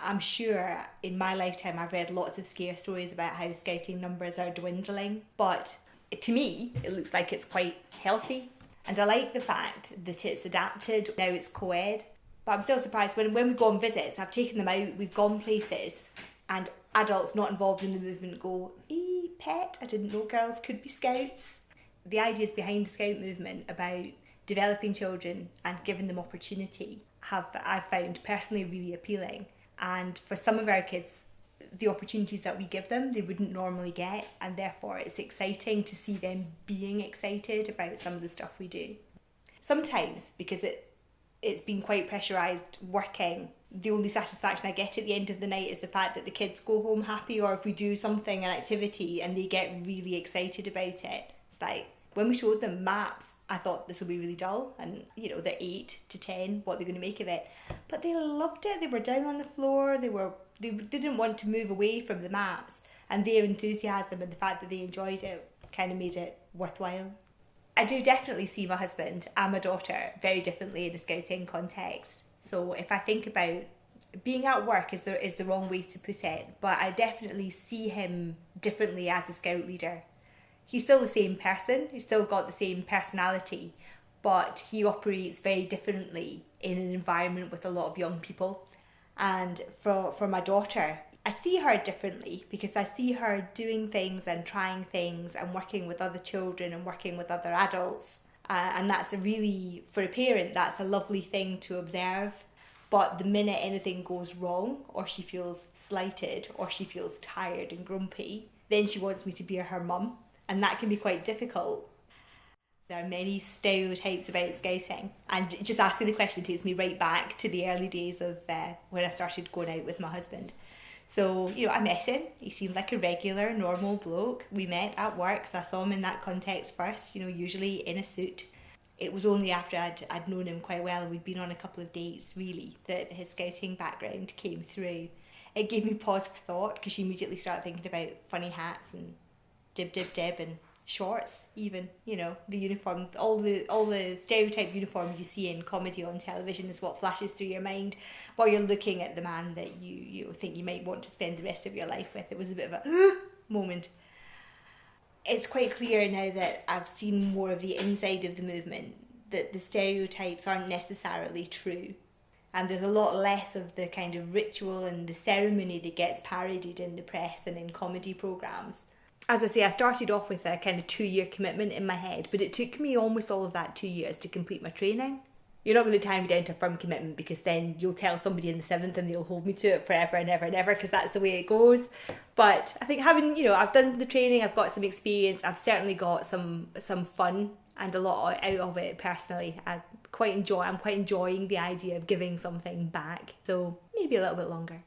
I'm sure in my lifetime I've read lots of scare stories about how scouting numbers are dwindling, but to me it looks like it's quite healthy. And I like the fact that it's adapted, now it's co-ed. But I'm still surprised when we go on visits, I've taken them out, we've gone places, and adults not involved in the movement go, pet, I didn't know girls could be scouts. The ideas behind the scout movement about developing children and giving them opportunity I've found personally really appealing. And for some of our kids, the opportunities that we give them, they wouldn't normally get, and therefore it's exciting to see them being excited about some of the stuff we do. Sometimes, because it's been quite pressurised working, the only satisfaction I get at the end of the night is the fact that the kids go home happy, or if we do something, an activity, and they get really excited about it. It's like, when we showed them maps, I thought this would be really dull, and they're 8 to 10, what they're going to make of it. But they loved it. They were down on the floor, they didn't want to move away from the maps, and their enthusiasm and the fact that they enjoyed it kind of made it worthwhile. I do definitely see my husband and my daughter very differently in a scouting context. So if I think about being at work is the wrong way to put it, but I definitely see him differently as a scout leader. He's still the same person, he's still got the same personality, but he operates very differently in an environment with a lot of young people. And for my daughter, I see her differently because I see her doing things and trying things and working with other children and working with other adults. And that's for a parent, that's a lovely thing to observe. But the minute anything goes wrong, or she feels slighted, or she feels tired and grumpy, then she wants me to be her mum. And that can be quite difficult. There are many stereotypes about scouting, and just asking the question takes me right back to the early days of when I started going out with my husband. So, I met him. He seemed like a regular, normal bloke. We met at work, so I saw him in that context first, usually in a suit. It was only after I'd known him quite well, and we'd been on a couple of dates, really, that his scouting background came through. It gave me pause for thought, because you immediately start thinking about funny hats and dib and shorts, even, the uniform, all the stereotype uniform you see in comedy on television is what flashes through your mind while you're looking at the man that you think you might want to spend the rest of your life with. It was a bit of a moment. It's quite clear now that I've seen more of the inside of the movement, that the stereotypes aren't necessarily true. And there's a lot less of the kind of ritual and the ceremony that gets parodied in the press and in comedy programmes. As I say, I started off with a kind of 2-year commitment in my head, but it took me almost all of that 2 years to complete my training. You're not going to tie me down to a firm commitment, because then you'll tell somebody in the 7th and they'll hold me to it forever and ever and ever, because that's the way it goes. But I think having, I've done the training, I've got some experience, I've certainly got some fun and a lot out of it personally. I'm quite enjoying the idea of giving something back. So maybe a little bit longer.